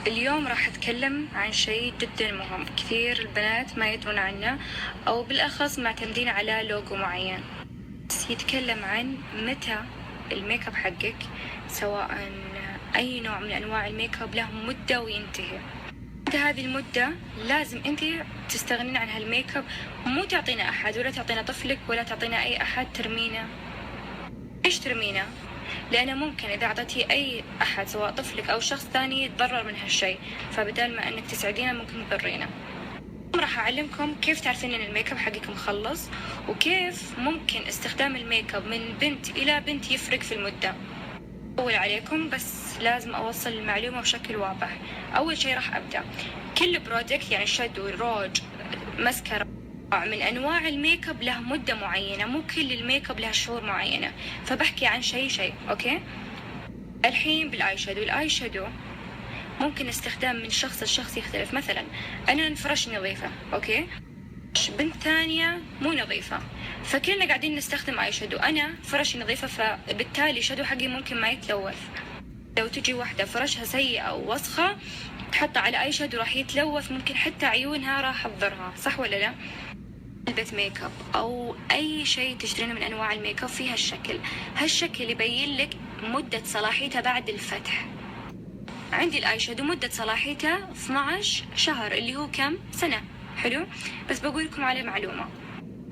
اليوم راح أتكلم عن شيء جدا مهم، كثير البنات ما يدرون عنه أو بالأخص معتمدين على لوجو معين. يتكلم عن متى الميك اب حقك، سواء أي نوع من أنواع الميك اب، له مدة وينتهي. هذه المدة لازم أنت تستغنين عن هالميك اب، مو تعطينا أحد ولا تعطينا طفلك ولا تعطينا أي أحد ترمينا. ليش ترمينا؟ لأنه ممكن إذا أعطيتي أي أحد سواء طفلك أو شخص ثاني يتضرر من هالشيء، فبدال ما أنك تسعدينا ممكن تضرينا. راح أعلمكم كيف تعرفين إن الميك اب حقك مخلص، وكيف ممكن استخدام الميك اب من بنت إلى بنت يفرق في المدة. أول عليكم بس لازم أوصل المعلومة بشكل واضح. أول شيء راح أبدأ كل برودكت، يعني شادو، روج، مسكرة، من أنواع الميك اب له مدة معينة، مو كل الميك اب له شهور معينة، فبحكي عن شيء. أوكي، الحين بالاي شادو. الاي شادو ممكن استخدام من شخص لشخص يختلف. مثلا انا فرش نظيفة، اوكي، بنت ثانية مو نظيفة، فكلنا قاعدين نستخدم اي شادو. انا فرشي نظيفة، فبالتالي شادو حقي ممكن ما يتلوث. لو تجي واحدة فرشها سيئة او وسخة تحطها على اي شادو راح يتلوث، ممكن حتى عيونها راح تضرها، صح ولا لا؟ علبة ميك اب او اي شيء تشترينه من انواع الميك اب فيها هالشكل يبين لك مدة صلاحيتها بعد الفتح. عندي الاي شادو مدة صلاحيته 12 شهر، اللي هو كم سنة. حلو، بس بقول لكم على معلومة،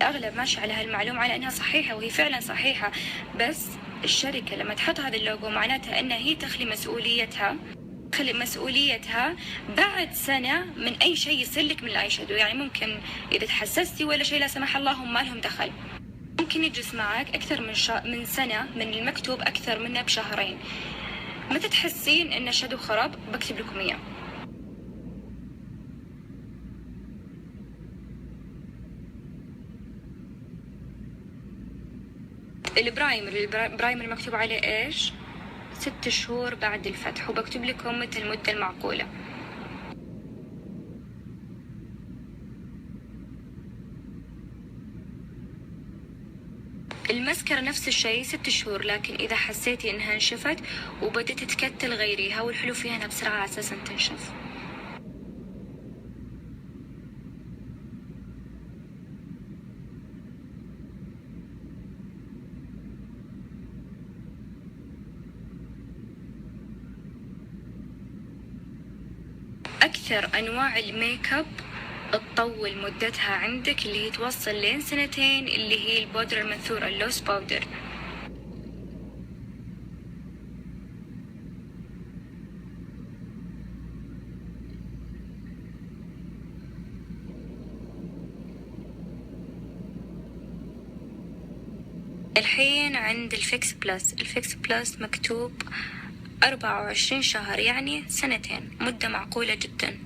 اغلب ماشي على هالمعلومة على انها صحيحة، وهي فعلا صحيحة، بس الشركة لما تحط هذا اللوجو معناتها انها هي تخلي مسؤوليتها بعد سنة من أي شيء يصير لك من الآي شادو. يعني ممكن إذا تحسستي ولا شيء لا سمح الله هم ما لهم دخل، ممكن يجلس معك أكثر من سنة من المكتوب، أكثر منه بشهرين. متى تحسين إن الشادو خرب بكتب لكم إياه. البرايمر مكتوب عليه إيش؟ 6 شهور بعد الفتح، وبكتب لكم متى المدة المعقولة. المسكرة نفس الشيء 6 شهور، لكن إذا حسيتي إنها انشفت وبدت تتكتل غيريها، والحلو فيها إنها بسرعة على أساس إن تنشف. أكثر أنواع الميك اب تطول مدتها عندك اللي هي توصل لين 2 سنين، اللي هي البودرة المنثورة، اللوس باودر. الحين عند الفيكس بلس مكتوب 24 شهر، يعني 2 سنين، مدة معقولة جدا.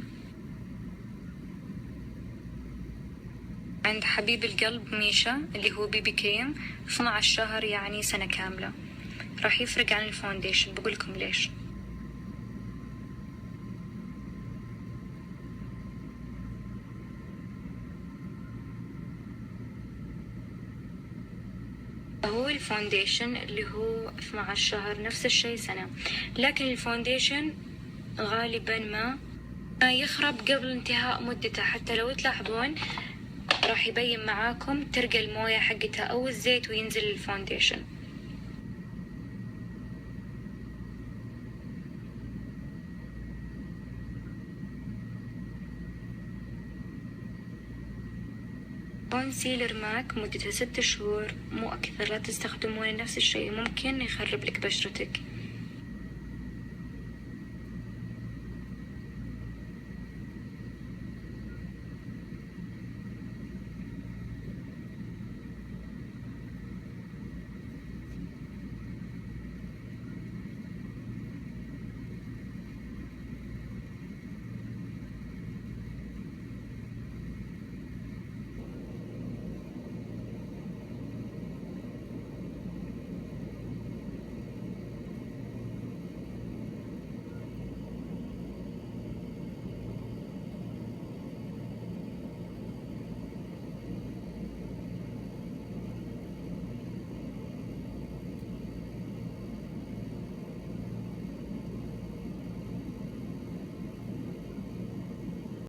عند حبيب القلب ميشا اللي هو بيبي كريم 12 شهر، يعني سنة كاملة. راح يفرق عن الفونديشن، بقولكم ليش. هو الفونديشن اللي هو 12 شهر نفس الشيء سنة، لكن الفونديشن غالبا ما يخرب قبل انتهاء مدته. حتى لو تلاحظون راح يبين معاكم ترقى الموية حقتها أو الزيت وينزل الفونديشن. كونسيلر ماك مدته 6 شهور مو أكثر، لا تستخدمون نفس الشيء، ممكن يخرب لك بشرتك.